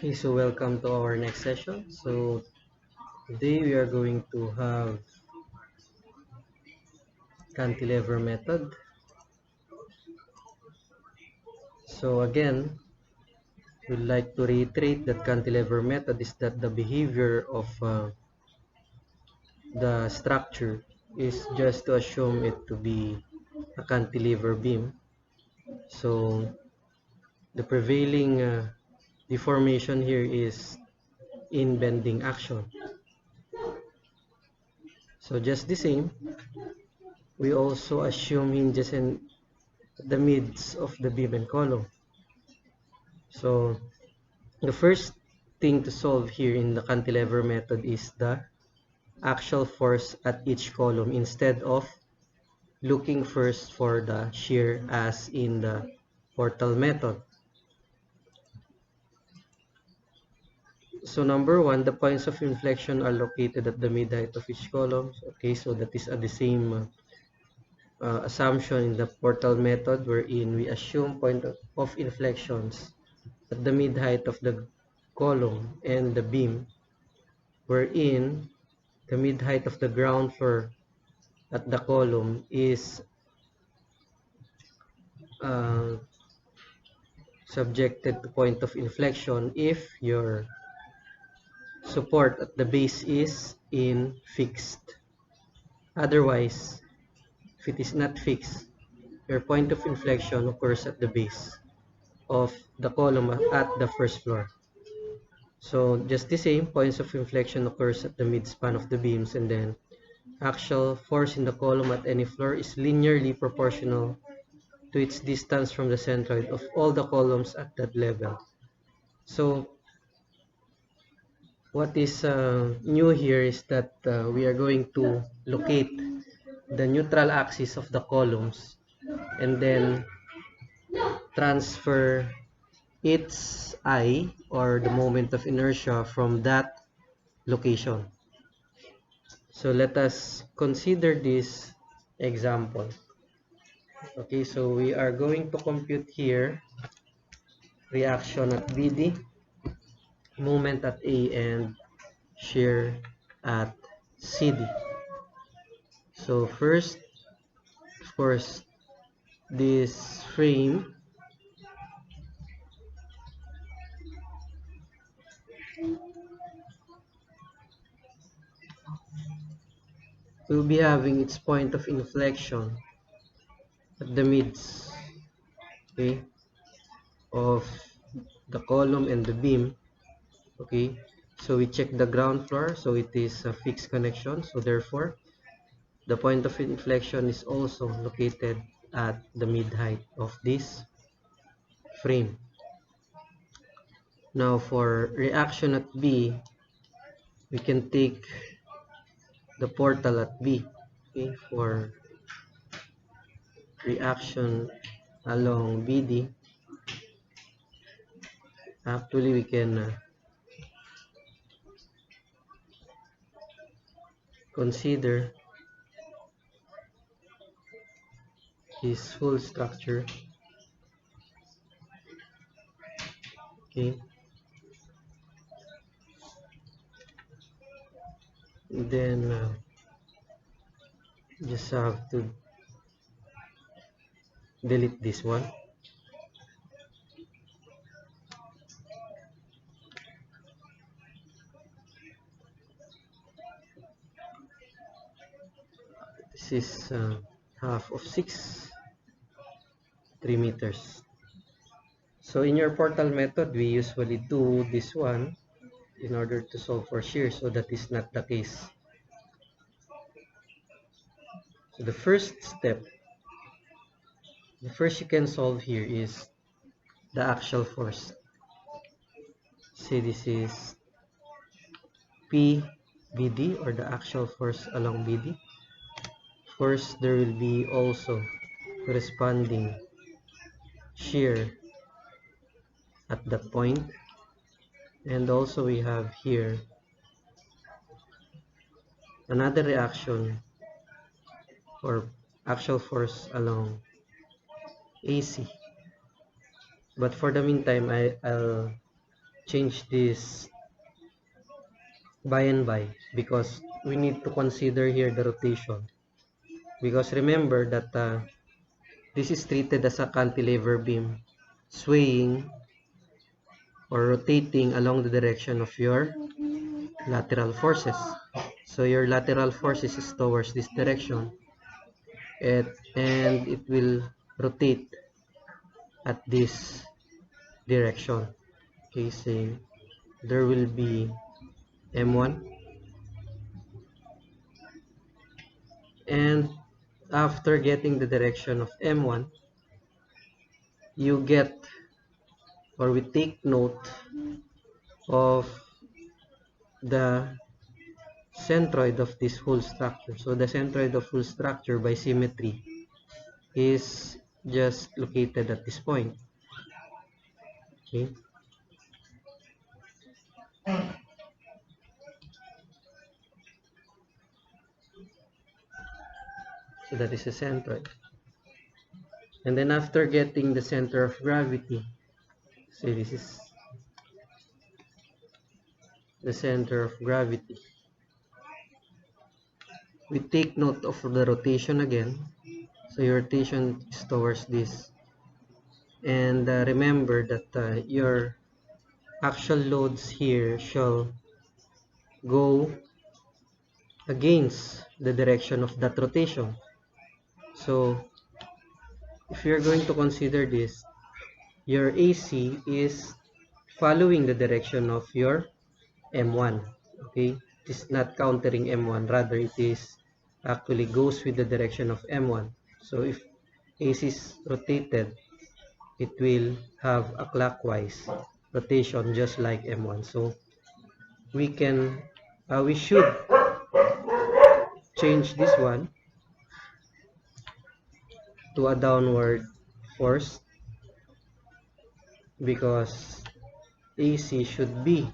Okay, so welcome to our next session. So today we are going to have cantilever method. So again, we'd like to reiterate that cantilever method is that the behavior of the structure is just to assume it to be a cantilever beam. So the prevailing deformation here is in bending action. So just the same, we also assume hinges in the mids of the beam and column. So the first thing to solve here in the cantilever method is the axial force at each column instead of looking first for the shear as in the portal method. So number one, the points of inflection are located at the mid-height of each column. Okay, so that is the same assumption in the portal method, wherein we assume point of inflections at the mid-height of the column and the beam, wherein the mid-height of the ground floor at the column is uh, subjected to point of inflection if your support at the base is in fixed. Otherwise, if it is not fixed, your point of inflection occurs at the base of the column at the first floor. So just the same, points of inflection occurs at the midspan of the beams, and then axial force in the column at any floor is linearly proportional to its distance from the centroid of all the columns at that level. So what is new here is that we are going to locate the neutral axis of the columns and then transfer its I, or the moment of inertia, from that location. So let us consider this example. Okay, so we are going to compute here reaction at BD, moment at A, and shear at CD. So first, of course, this frame will be having its point of inflection at the mids, okay, of the column and the beam. Okay, so we check the ground floor, so it is a fixed connection, so therefore the point of inflection is also located at the mid height of this frame. Now for reaction at B, we can take the portal at B, okay, for reaction along BD. Actually we can consider his full structure, okay, then just have to delete this one. This is half of 3 meters. So in your portal method, we usually do this one in order to solve for shear, so that is not the case. So the first you can solve here is the axial force. Say this is PBD, or the axial force along BD. Of course, there will be also corresponding shear at that point, and also we have here another reaction or axial force along AC. But for the meantime, I'll change this by and by, because we need to consider here the rotation. Because remember that this is treated as a cantilever beam, swaying or rotating along the direction of your lateral forces. So your lateral forces is towards this direction, and it will rotate at this direction. Okay, say there will be M1, and after getting the direction of M1, you get, or we take note of the centroid of this whole structure. So the centroid of whole structure by symmetry is just located at this point. Okay. So that is the centroid. And then after getting the center of gravity, say this is the center of gravity, we take note of the rotation again. So your rotation is towards this. And remember that your actual loads here shall go against the direction of that rotation. So if you're going to consider this, your AC is following the direction of your M1. Okay, it is not countering M1, rather it is actually goes with the direction of M1. So if AC is rotated, it will have a clockwise rotation just like M1. So we should change this one to a downward force, because AC should be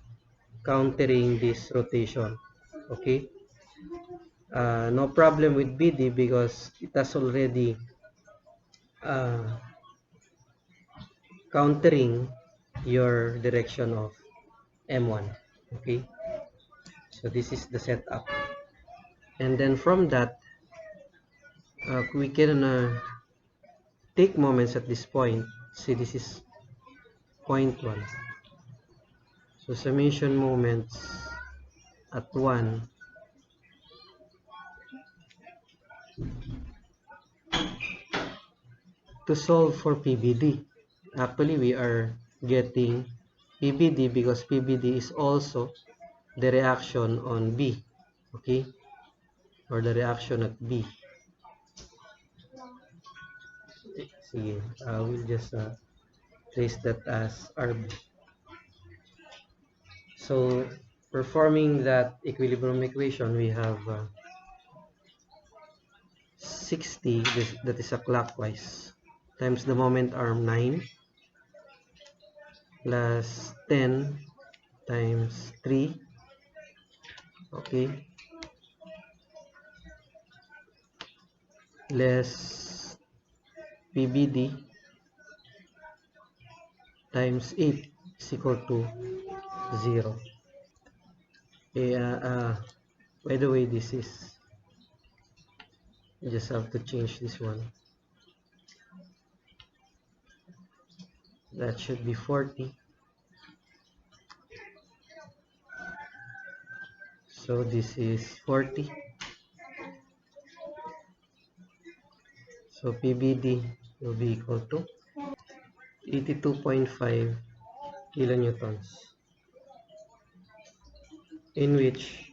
countering this rotation. Okay, no problem with BD because it has already countering your direction of M1. Okay, so this is the setup, and then from that we can take moments at this point. See, this is point 1. So summation moments at 1 to solve for PBD. Actually, we are getting PBD because PBD is also the reaction on B, okay, or the reaction at B. Sige, we'll just trace that as RB. So performing that equilibrium equation, we have 60, that is a clockwise, times the moment arm 9 plus 10 times 3, okay, less PBD times 8 is equal to 0. Okay, by the way, this is, you just have to change this one. That should be 40. So this is 40. So PBD will be equal to 82.5 kilonewtons, in which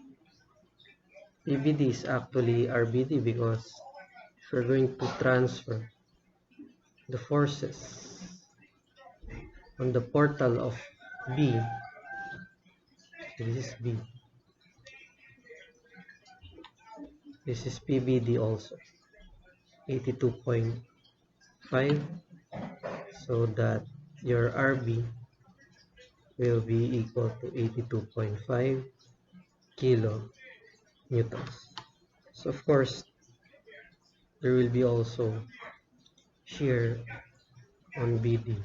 PBD is actually RBD, because if we're going to transfer the forces on the portal of B, this is B, this is PBD also, 82.5, so that your RB will be equal to 82.5 kilonewtons. So of course, there will be also shear on BD,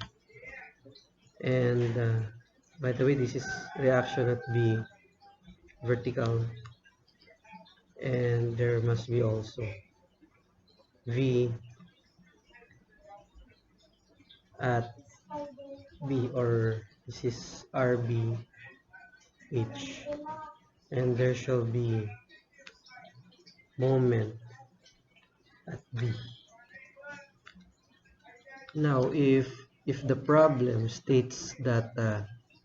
and By the way, this is reaction at B vertical, and there must be also V at B, or this is RBH, and there shall be moment at B. Now, if the problem states that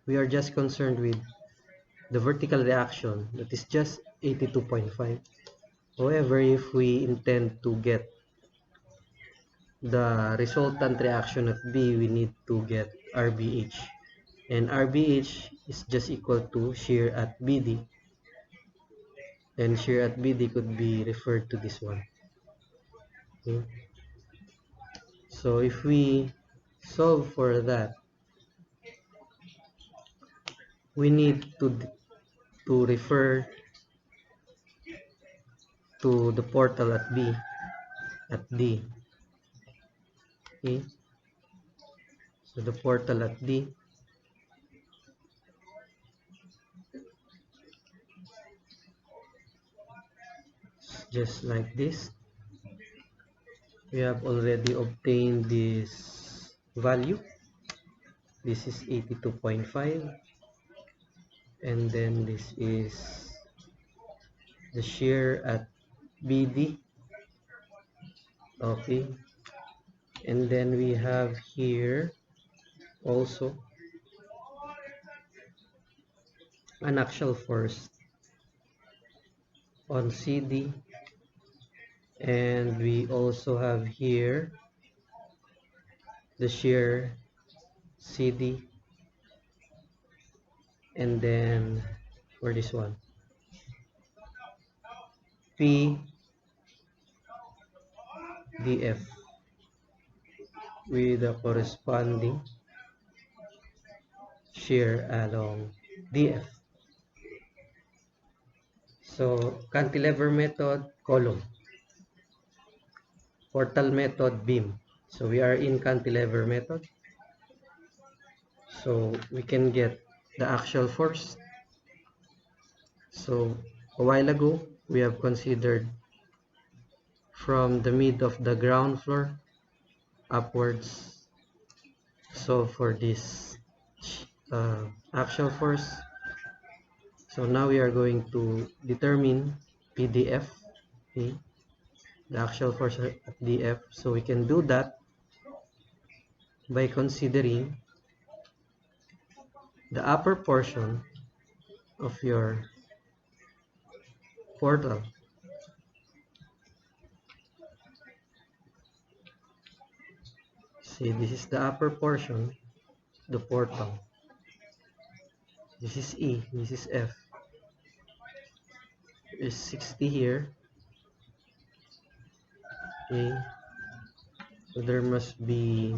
we are just concerned with the vertical reaction, that is just 82.5. However, if we intend to get the resultant reaction at B, we need to get RBH. And RBH is just equal to shear at BD. And shear at BD could be referred to this one. Okay. So if we solve for that, we need to refer to the portal at B, at D. Okay. So the portal at D, just like this. We have already obtained this value. This is 82.5, and then this is the shear at BD. Okay, and then we have here also an axial force on CD, and we also have here the shear CD, and then for this one PDF with the corresponding shear along DF. So cantilever method, column. Portal method, beam. So we are in cantilever method. So we can get the axial force. So a while ago, we have considered from the mid of the ground floor upwards. So for this axial force, so now we are going to determine PDF, okay, the axial force at DF. So we can do that by considering the upper portion of your portal. See, this is the upper portion, the portal. This is E, this is F. There's 60 here. Okay, so there must be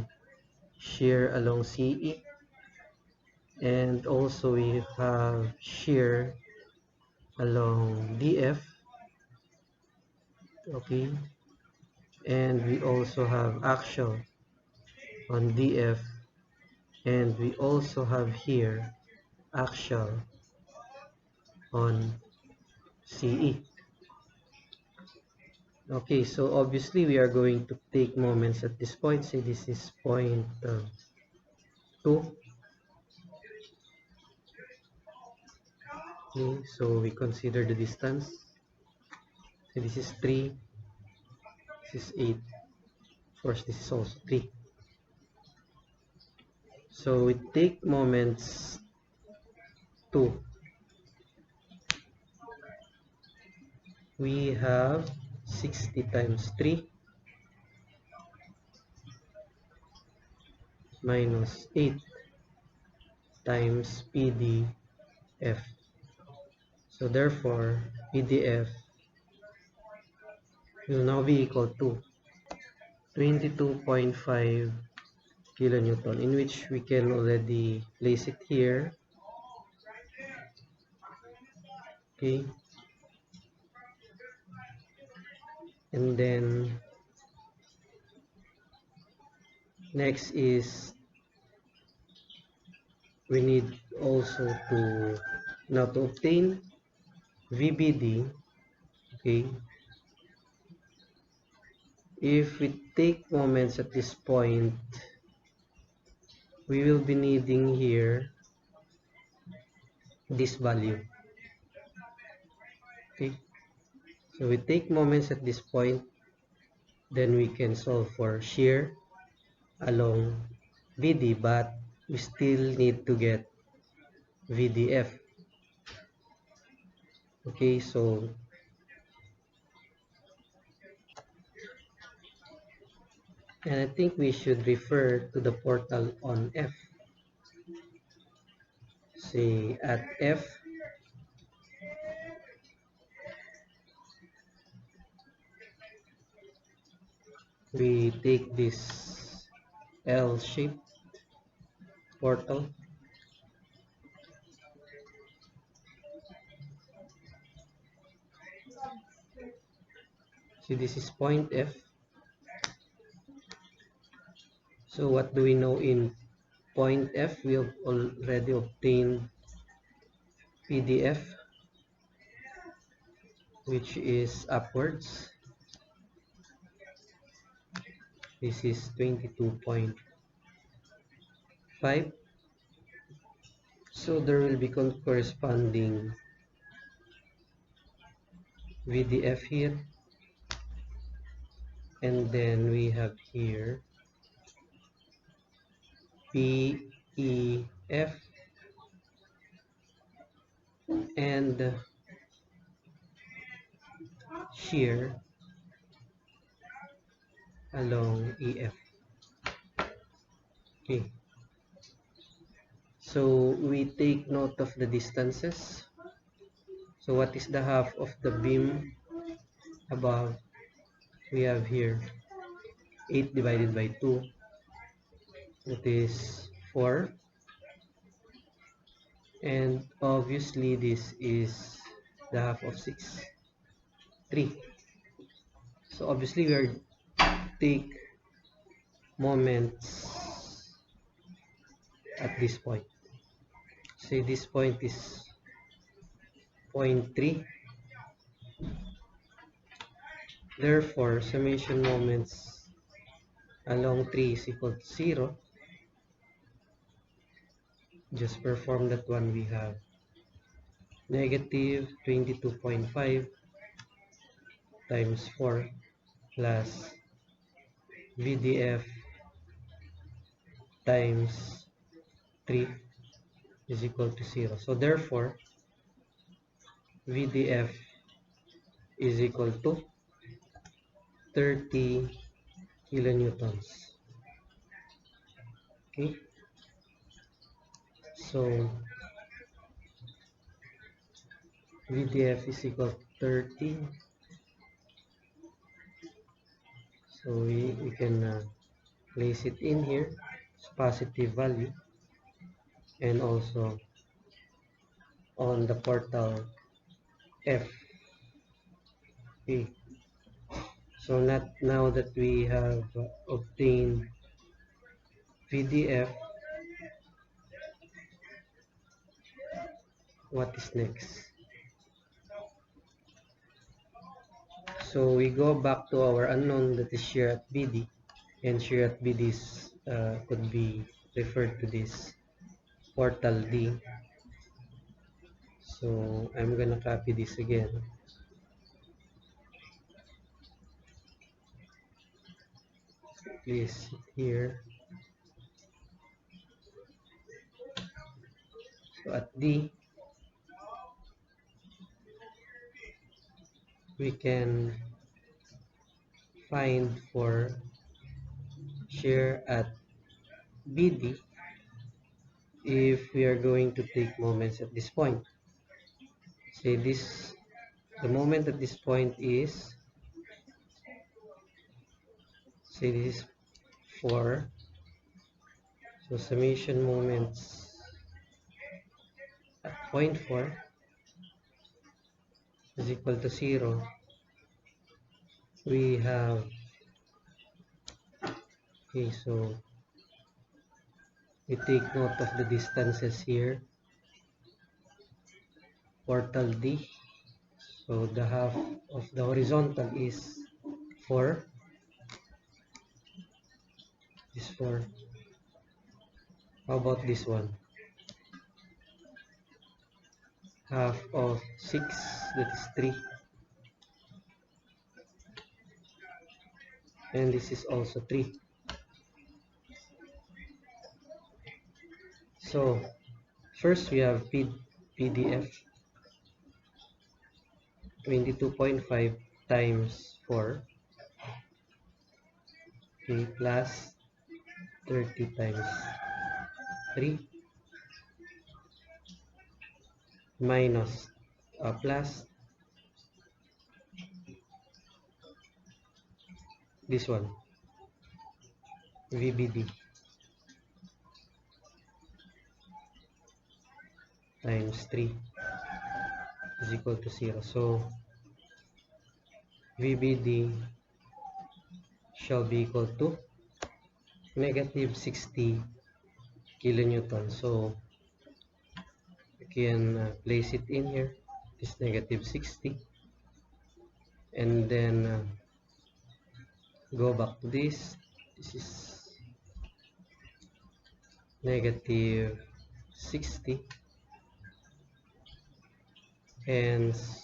shear along CE, and also we have shear along DF. Okay, and we also have axial on DF, and we also have here axial on CE. Okay, so obviously we are going to take moments at this point. Say this is point 2. Okay, so we consider the distance. So this is 3, this is 8. Of course, this is also 3. So we take moments 2. We have 60 times 3 minus 8 times PDF. So therefore, PDF will now be equal to 22.5 kilonewton, in which we can already place it here. Okay, and then next is we need also to now to obtain VBD, okay, if we take moments at this point, we will be needing here this value. Okay, so we take moments at this point, then we can solve for shear along VD, but we still need to get VDF. Okay, so and I think we should refer to the portal on F. Say at F, we take this L-shaped portal. See, this is point F. So what do we know in point F? We have already obtained PDF, which is upwards. This is 22.5. So there will be corresponding VDF here. And then we have here PEF and shear along EF. Okay, so we take note of the distances. So what is the half of the beam above? We have here 8 divided by 2, that is 4, and obviously this is the half of 6, 3. So obviously we are take moments at this point. Say this point is 0.3. Therefore, summation moments along 3 is equal to 0. Just perform that one. We have negative 22.5 times 4 plus VDF times 3 is equal to 0. So therefore, VDF is equal to 30 kilonewtons. Okay, so VDF is equal to 30. So we can place it in here. It's positive value, and also on the portal F. Okay, so now that we have obtained VDF, what is next? So we go back to our unknown, that is shear at BD, and shear at BD could be referred to this portal D. So I'm gonna copy this again. Place it here. So at D, we can find for shear at BD if we are going to take moments at this point. Say this, the moment at this point is, say this is 4. So summation moments at point 4 is equal to 0. We have, okay, so we take note of the distances here. portal D. So the half of the horizontal is 4. This 4. How about this one? Half of 6, that is 3. And this is also 3. So first we have PDF 22.5 times 4, okay, plus 30 times 3 minus plus this one, VBD times 3 is equal to 0. So VBD shall be equal to negative 60 kilonewton. So you can place it in here, this negative 60, and then go back to this. This is negative 60, hence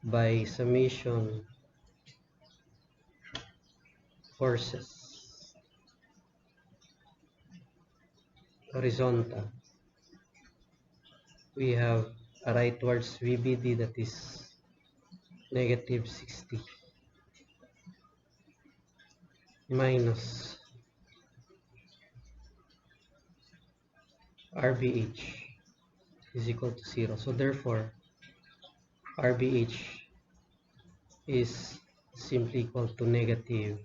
by summation forces horizontal, we have a rightwards VBD that is negative 60 minus RBH is equal to 0. So therefore RBH is simply equal to negative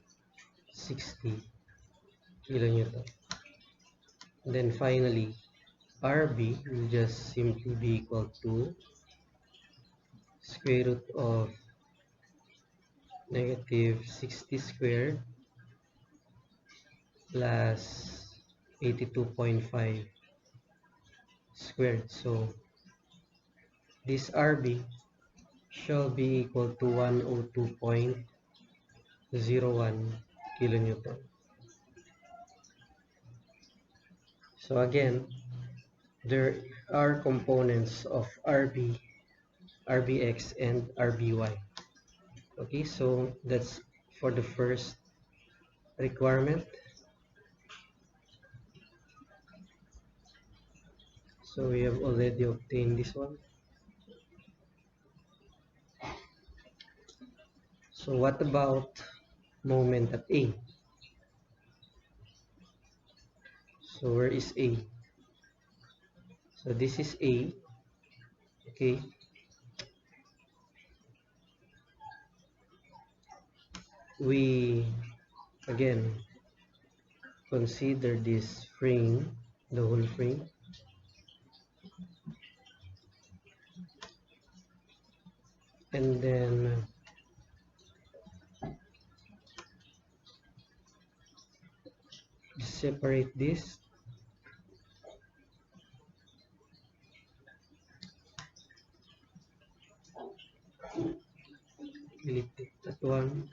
60 kilonewton. Then finally RB will just simply be equal to square root of negative 60 squared plus 82.5 squared. So this RB shall be equal to 102.01 kilonewton. So again, there are components of RB, RBX, and RBY. Okay, so that's for the first requirement. So we have already obtained this one. So what about moment at A? So where is A? So this is A. Okay. We again consider this frame, the whole frame. And then separate this. Delete that one.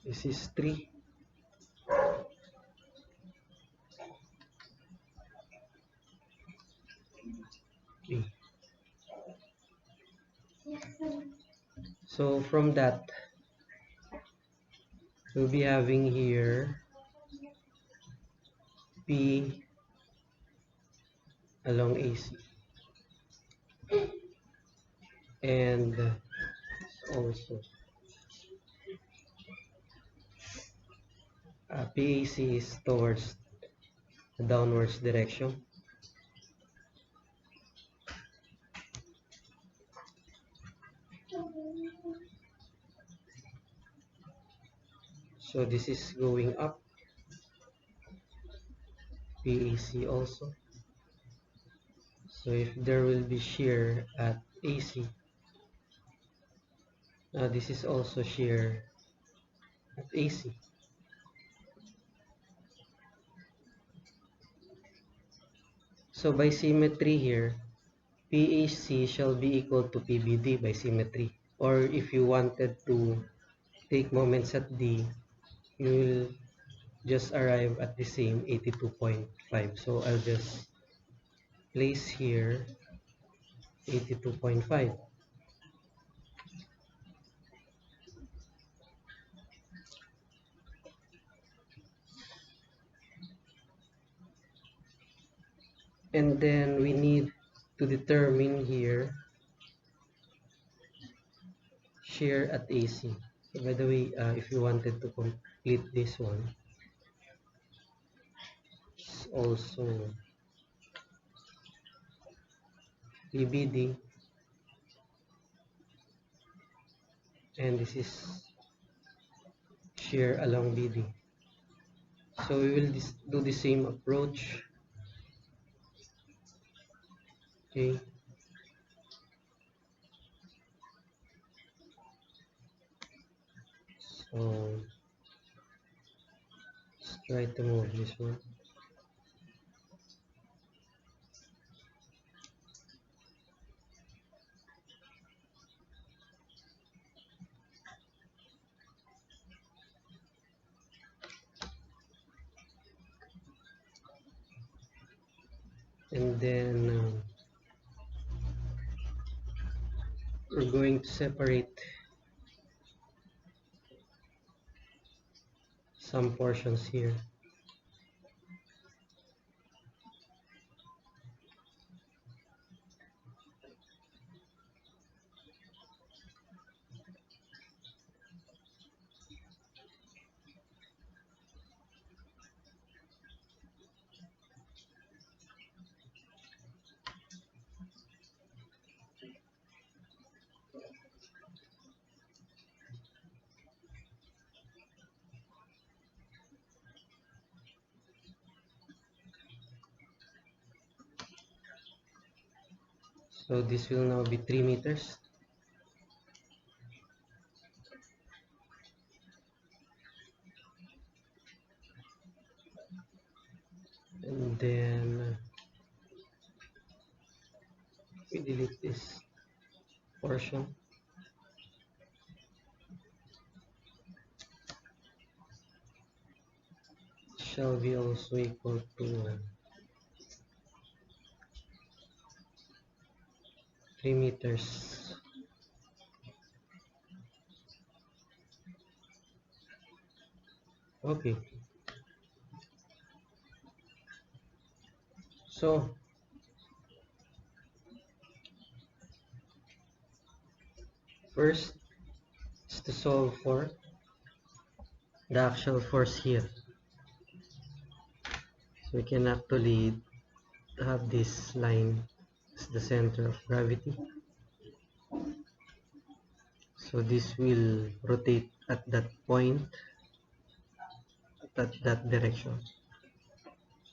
This is 3. Okay. So from that, we'll be having here P along AC. And also PAC is towards the downwards direction. So this is going up, PAC also. So if there will be shear at AC. This is also shear at AC. So by symmetry here, PAC shall be equal to PBD by symmetry. Or if you wanted to take moments at D, you will just arrive at the same 82.5. So I'll just place here 82.5. And then we need to determine here shear at AC. So by the way, if you wanted to complete this one, it's also PBD, and this is shear along BD. So we will do the same approach. Okay. So let's try to move this one. And then we're going to separate some portions here. So this will now be 3 meters. And then we delete this portion. Shall be also equal to 3 meters. Okay. So first is to solve for the actual force here. So we can actually have this line as the center of gravity. So this will rotate at that point, at that direction.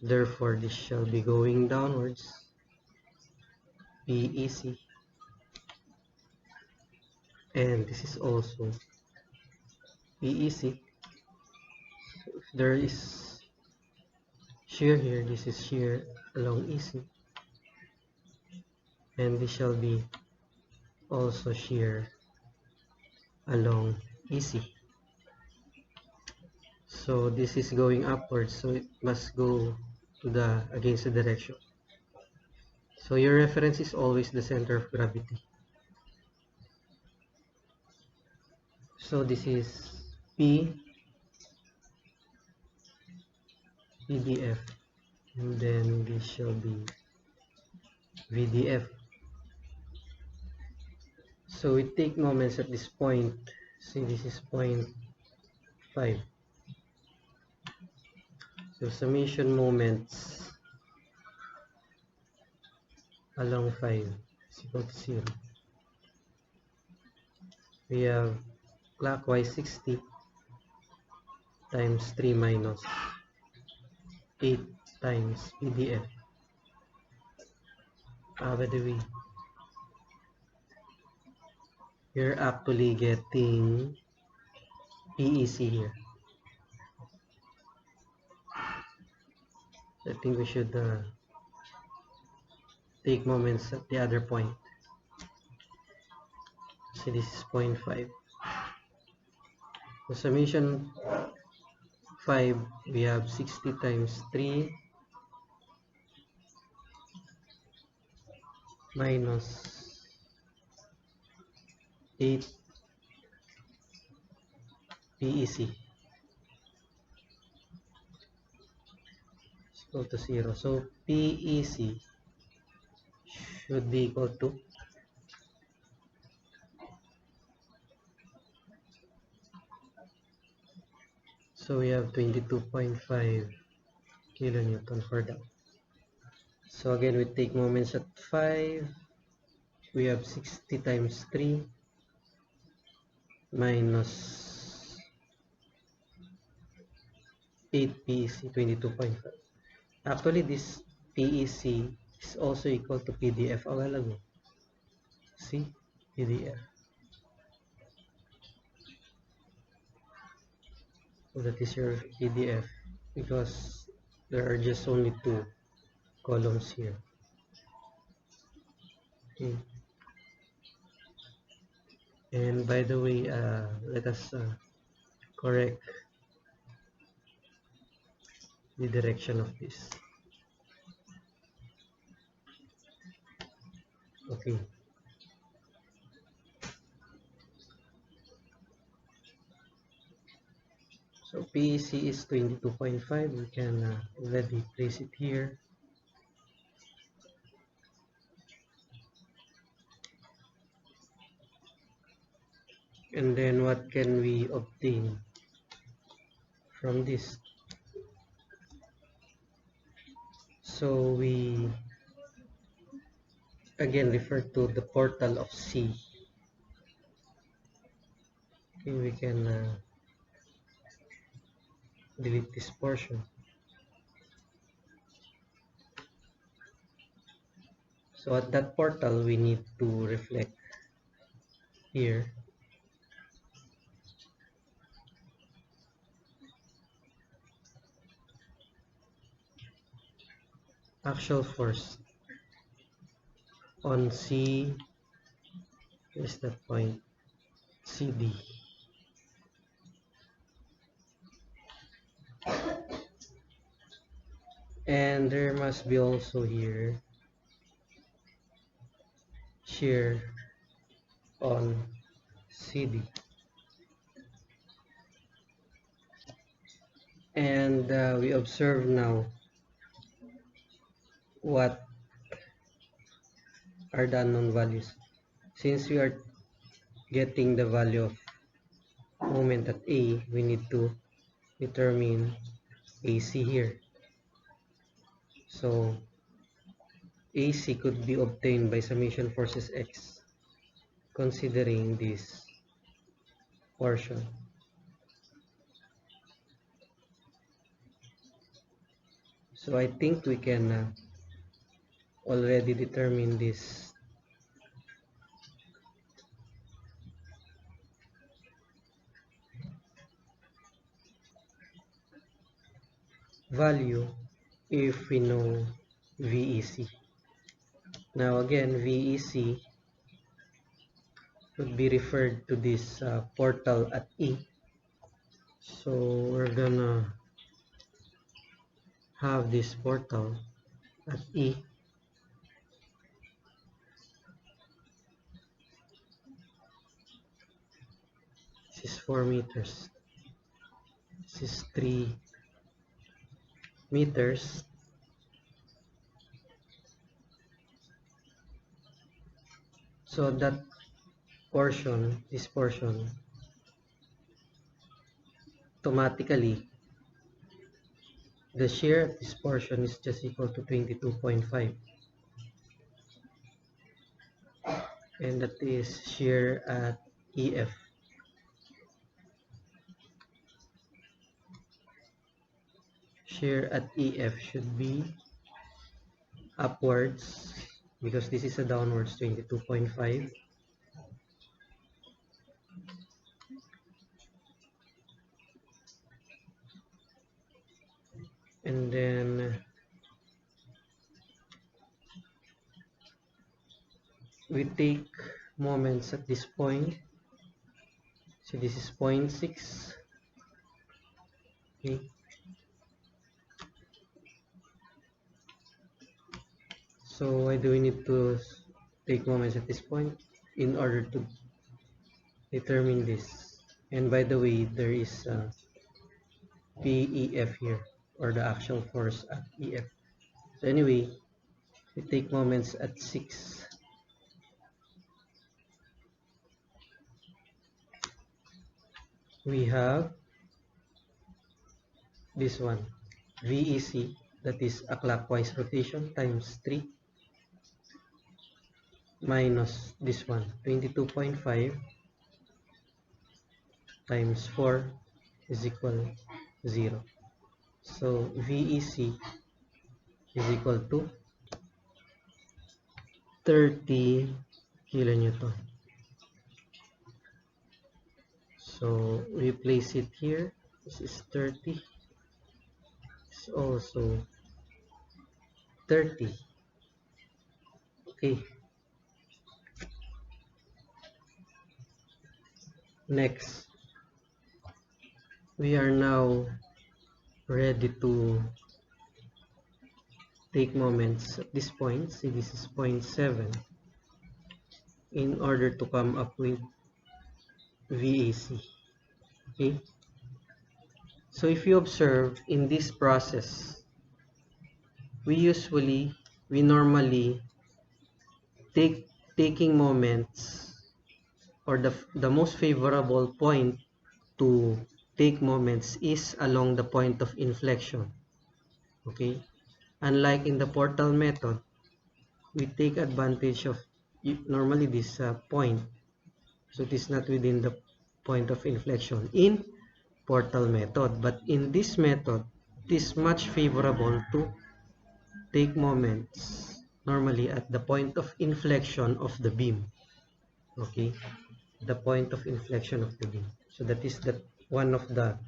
Therefore, this shall be going downwards, PEC. And this is also PEC. If there is shear here, this is shear along EC. And this shall be also shear along EC. So this is going upwards, so it must go to the against the direction. So your reference is always the center of gravity. So this is PDF, and then this shall be VDF. So we take moments at this point. See, this is point 5. So summation moments along 5 is equal to 0. We have clockwise 60 times 3 minus 8 times PDF. By the way, you're actually getting PEC here. I think we should take moments at the other point. So this is 0.5. The summation 5, we have 60 times 3 minus 8 PEC is equal to 0. So PEC should be equal to, so we have 22.5 kilonewton for that. So again, we take moments at 5. We have 60 times 3 minus 8 PEC, 22.5. Actually, this PEC is also equal to PDF a while ago. See? PDF. So that is your PDF because there are just only 2 columns here. Okay. And by the way, let us correct the direction of this. Okay. So PEC is 22.5. We can already place it here. And then what can we obtain from this? So we again refer to the portal of C. Okay, we can delete this portion. So at that portal, we need to reflect here actual force on C. Is that point CD. And there must be also here shear on CD. And we observe now what are the unknown values. Since we are getting the value of moment at A, we need to determine AC here. So AC could be obtained by summation forces X, considering this portion. So I think we can already determine this value if we know VEC. Now again, VEC would be referred to this portal at E. So we're gonna have this portal at E. This is 4 meters. This is 3 meters. So that portion, this portion, automatically the shear of this portion is just equal to 22.5, and that is shear at EF. Shear at EF should be upwards because this is a downwards 22.5 and then we take moments at this point. So this is 0.6. Okay. So why do we need to take moments at this point? In order to determine this. And by the way, there is PEF here, or the actual force at EF. So anyway, we take moments at 6. We have this one, VEC, that is a clockwise rotation, times 3, minus this one, 22.5 times 4 is equal 0. So VEC is equal to 30 kilonewton. So we place it here. This is 30. It's also 30. Okay. Next, we are now ready to take moments at this point. See, this is 0.7, in order to come up with VAC. Okay. So if you observe in this process, we normally taking moments, or the most favorable point to take moments is along the point of inflection. Okay, unlike in the portal method, we take advantage of normally this point, so it is not within the point of inflection in portal method. But in this method, it is much favorable to take moments normally at the point of inflection of the beam. Okay, the point of inflection of the beam. So that is one of the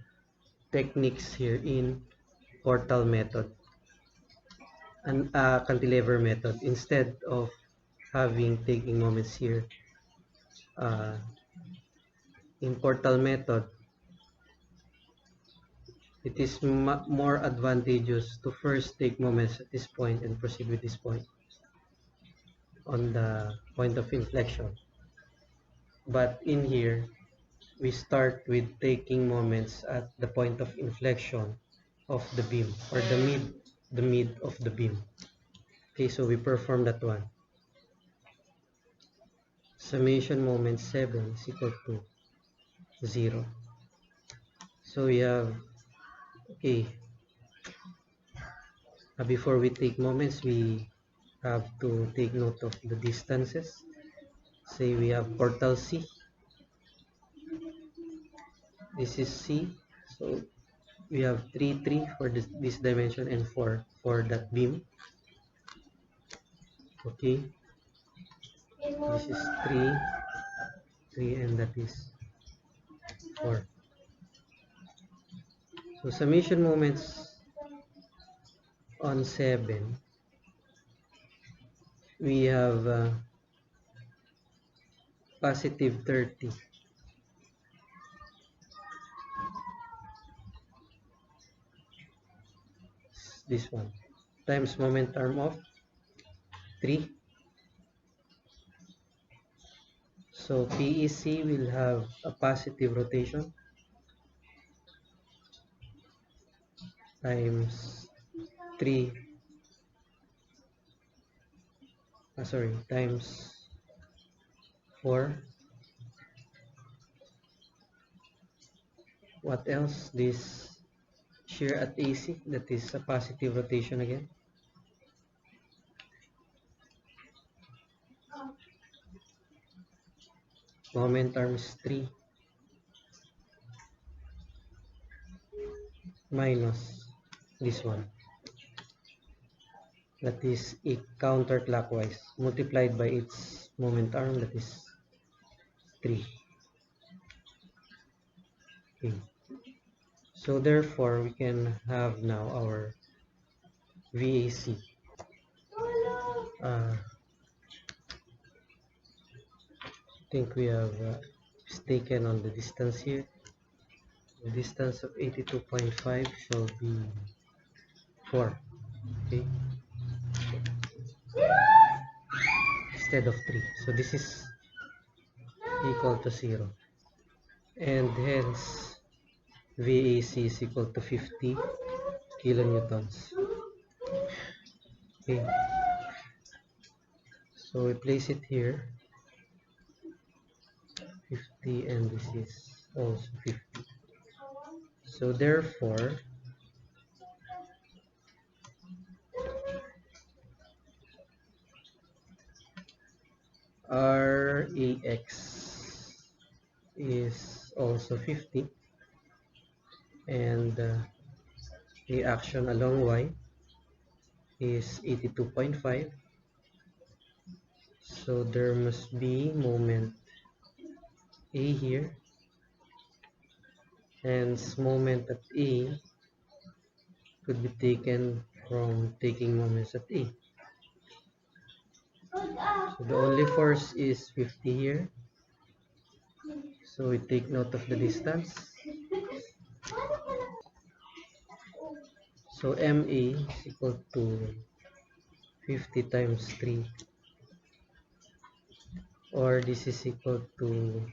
techniques here in portal method and cantilever method. Instead of taking moments here uh, in portal method, it is more advantageous to first take moments at this point and proceed with this point on the point of inflection. But in here, we start with taking moments at the point of inflection of the beam, or the mid of the beam. Okay, so we perform that one. Summation moment 7 is equal to 0. So we have, okay, before we take moments, we have to take note of the distances. Say we have portal C. This is C. So we have 3, 3 for this dimension, and 4 for that beam. Okay. This is 3, 3, and that is 4. So summation moments on 7, we have positive 30. This one times moment arm of 3. So PEC will have a positive rotation times 3, times 4. What else? This shear at AC, that is a positive rotation again. Moment arms 3 minus this one, that is a counterclockwise, multiplied by its moment arm, that is 3. Okay. So therefore we can have now our VAC. I think we have mistaken on the distance here. The distance of 82.5 shall be 4, okay, instead of 3. So this is equal to 0, and hence VAC is equal to 50 kilonewtons. Okay, so we place it here, 50, and this is also 50. So therefore, RAX is also 50, and the action along Y is 82.5. So there must be moment A here, hence moment at A could be taken from taking moments at A. So the only force is 50 here, so we take note of the distance. So MA is equal to 50 times 3, or this is equal to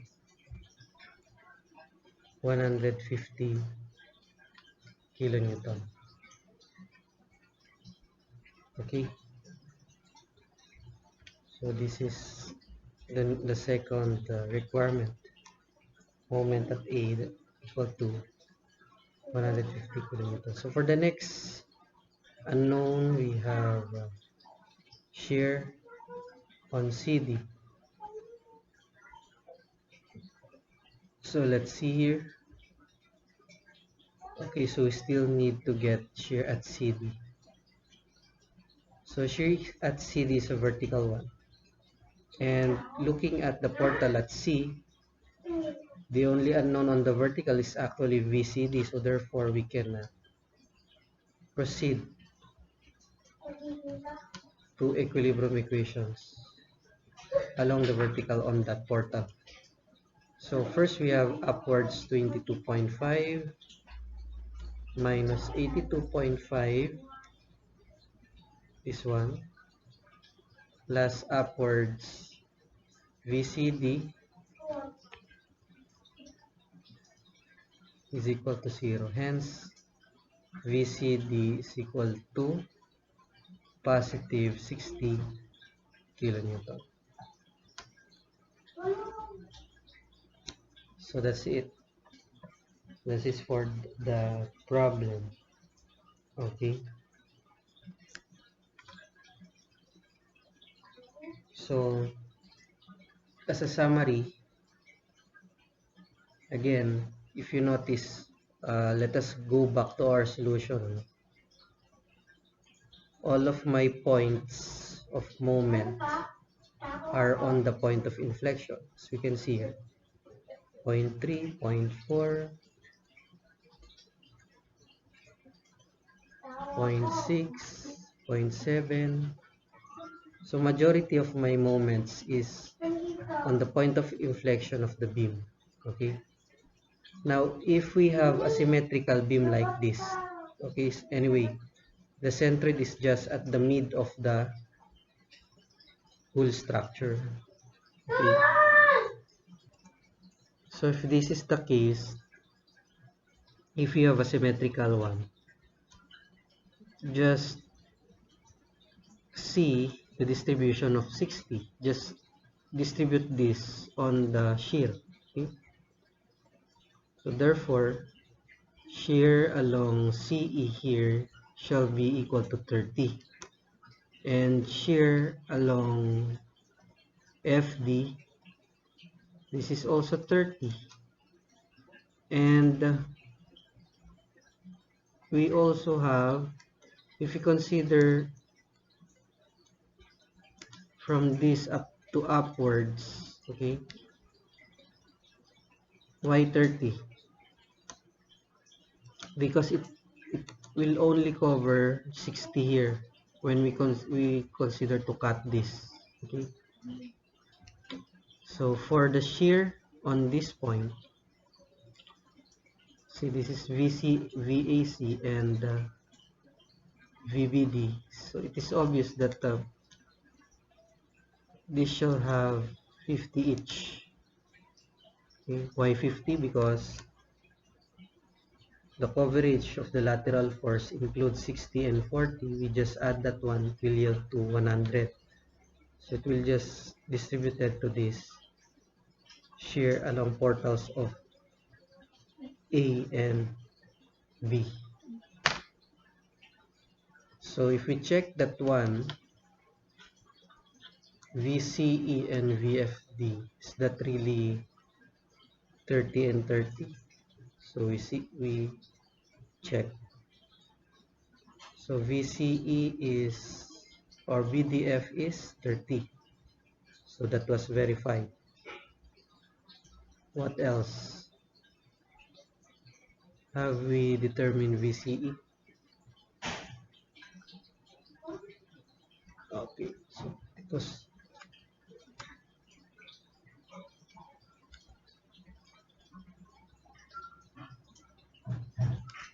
150 kilonewton. Okay, so this is the second requirement, moment at A equal to 150 kilonewton. So for the next unknown, we have shear on CD. So let's see here. Okay, so we still need to get shear at CD. So shear at CD is a vertical one, and looking at the portal at C, the only unknown on the vertical is actually VCD, so therefore we can proceed to equilibrium equations along the vertical on that portal. So first we have upwards 22.5 minus 82.5, this one, plus upwards VCD is equal to 0. Hence, VCD is equal to positive 60 kilonewton. So that's it. This is for the problem. Okay. So, as a summary, again, if you notice, let us go back to our solution. All of my points of moment are on the point of inflection, as we can see here. 0.3, 0.4, 0.6, 0.7. So majority of my moments is on the point of inflection of the beam. Okay. Now, if we have a symmetrical beam like this, okay, anyway, the centroid is just at the mid of the whole structure. Okay. So if this is the case, if you have a symmetrical one, just see the distribution of 60. Just distribute this on the shear. Okay. So therefore, shear along CE here shall be equal to 30, and shear along FD, this is also 30, and we also have, if you consider from this up to upwards, okay, Y30, because it will only cover 60 here when we consider to cut this. Okay, so for the shear on this point, see, this is VAC and VBD, so it is obvious that this shall have 50 each. Okay, why 50? Because the coverage of the lateral force includes 60 and 40. We just add that one, it will yield to 100. So it will just distribute it to this shear along portals of A and B. So if we check that one, VCE and VFD, is that really 30 and 30? So we check. So VCE is, or VDF is 30. So that was verified. What else? Have we determined VCE? Okay, so it was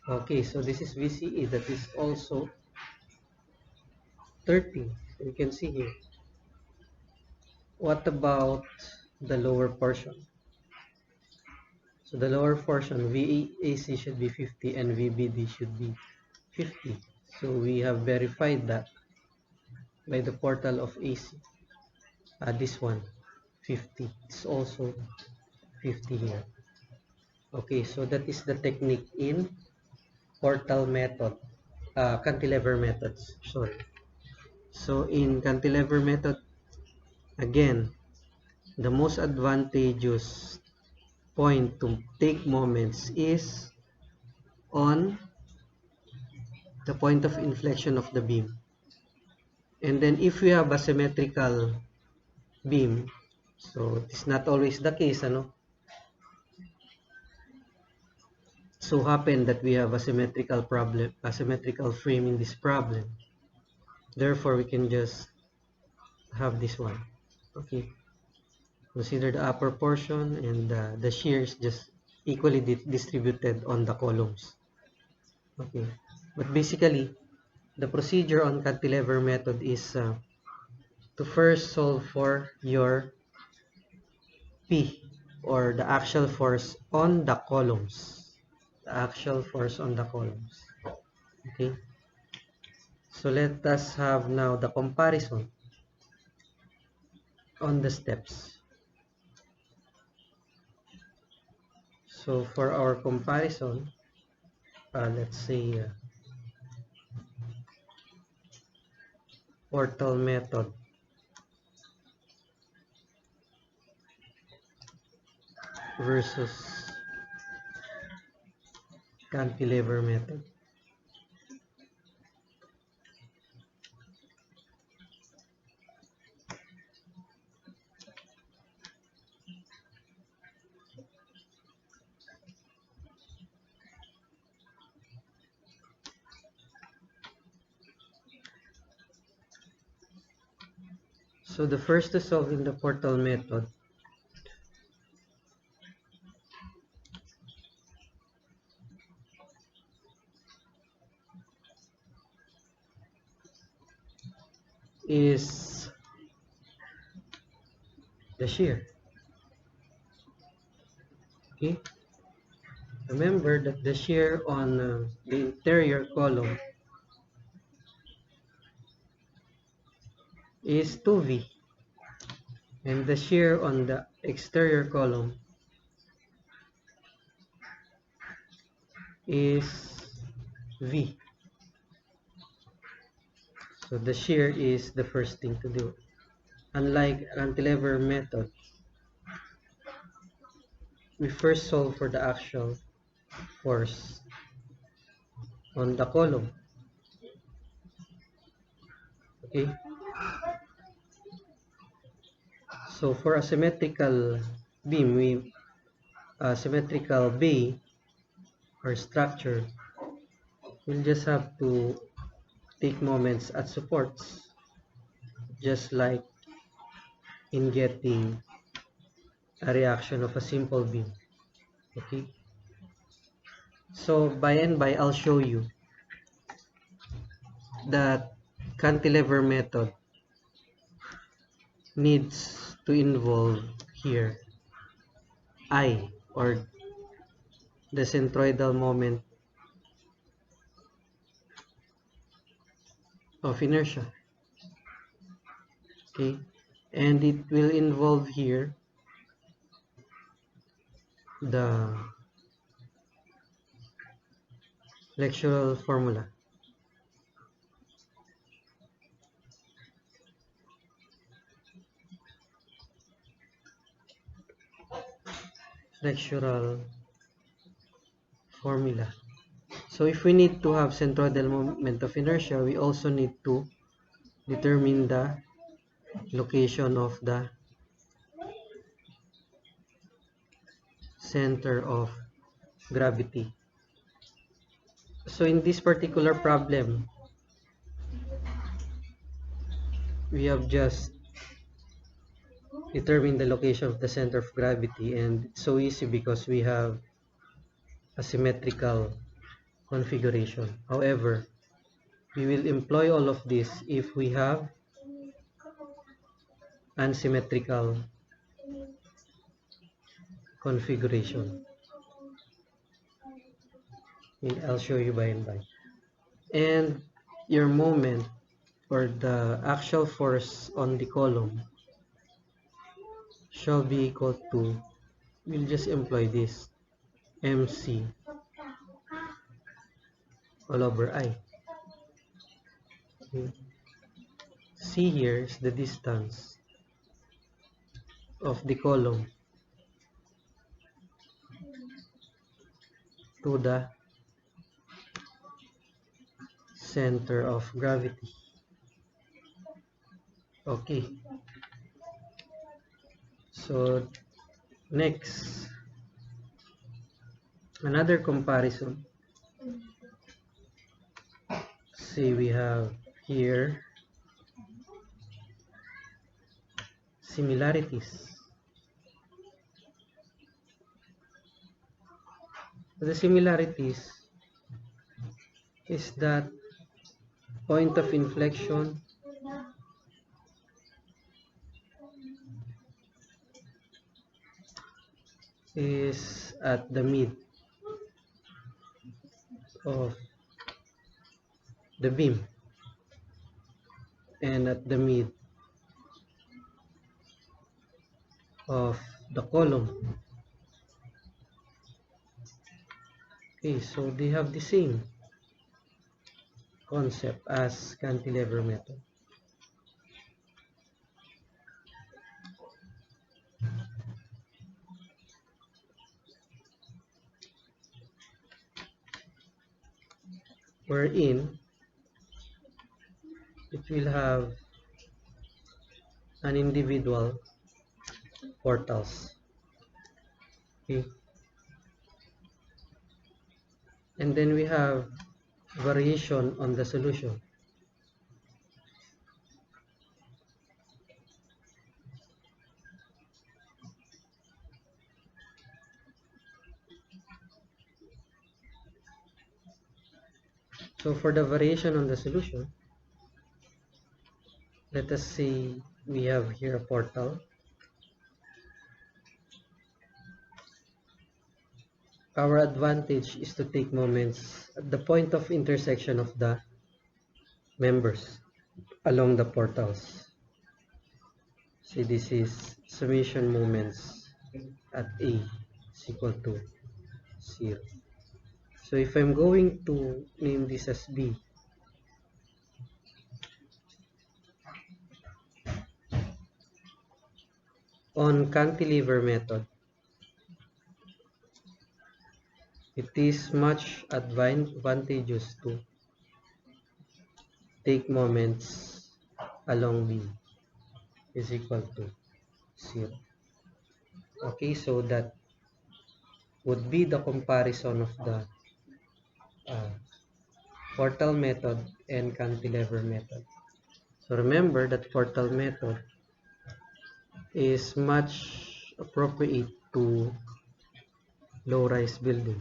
okay, so this is VCE, that is also 30. So you can see here. What about the lower portion? So the lower portion, VAC should be 50 and VBD should be 50. So we have verified that by the portal of AC. This one, 50. It's also 50 here. Okay, so that is the technique in portal method, cantilever methods. Sorry. So in cantilever method, again, the most advantageous point to take moments is on the point of inflection of the beam. And then if we have a symmetrical beam, so it's not always the case, ano? So happen that we have a symmetrical problem, a symmetrical frame in this problem. Therefore, we can just have this one. Okay. Consider the upper portion and the shear is just equally distributed on the columns. Okay. But basically, the procedure on cantilever method is to first solve for your P, or the axial force on the columns. The axial force on the columns. Okay. So let us have now the comparison on the steps. So for our comparison, let's say portal method versus cantilever method. So the first to solve in the portal method is the shear. Okay. Remember that the shear on the interior column is 2V, and the shear on the exterior column is V. So the shear is the first thing to do. Unlike cantilever method, we first solve for the actual force on the column. Okay. So for a symmetrical beam, symmetrical bay or structure, we'll just have to take moments at supports, just like in getting a reaction of a simple beam. Okay, so by and by I'll show you that cantilever method needs to involve here I, or the centroidal moment of inertia. Okay, and it will involve here the flexural formula. Flexural formula. So if we need to have centroidal moment of inertia, we also need to determine the location of the center of gravity. So in this particular problem, we have just determined the location of the center of gravity, and it's so easy because we have a symmetrical configuration. However, we will employ all of this if we have unsymmetrical configuration. Okay, I'll show you by and by. And your moment, or the axial force on the column, shall be equal to, we'll just employ this, mc all over I. Okay. C here is the distance of the column to the center of gravity. Okay, so next, another comparison. See, we have here similarities. The similarities is that point of inflection is at the mid of the beam and at the mid of the column. Okay, so they have the same concept as cantilever method. Wherein it will have an individual portals. Okay, and then we have variation on the solution. So for the variation on the solution, let us say we have here a portal. Our advantage is to take moments at the point of intersection of the members along the portals. See, this is summation moments at A is equal to 0. So if I'm going to name this as B, on cantilever method, it is much advantageous to take moments along B is equal to 0. Okay, so that would be the comparison of the portal method and cantilever method. So remember that portal method is much appropriate to low-rise building,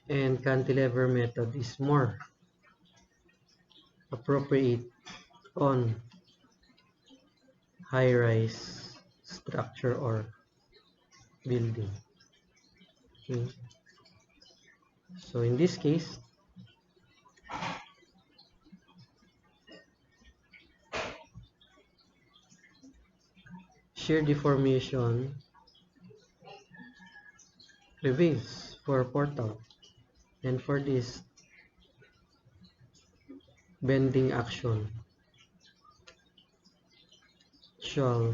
and cantilever method is more appropriate on high-rise structure or building. Okay. So in this case, shear deformation prevails for portal, and for this, bending action shall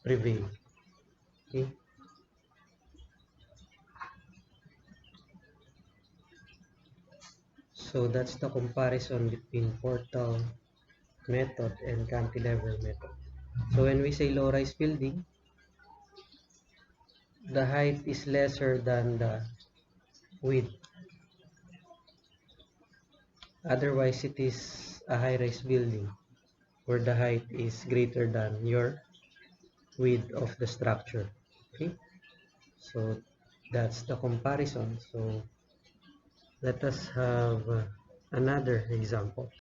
prevail. Okay. So that's the comparison between portal method and cantilever method. So when we say low-rise building, the height is lesser than the width. Otherwise, it is a high-rise building where the height is greater than your width of the structure. Okay, so that's the comparison. So let us have another example.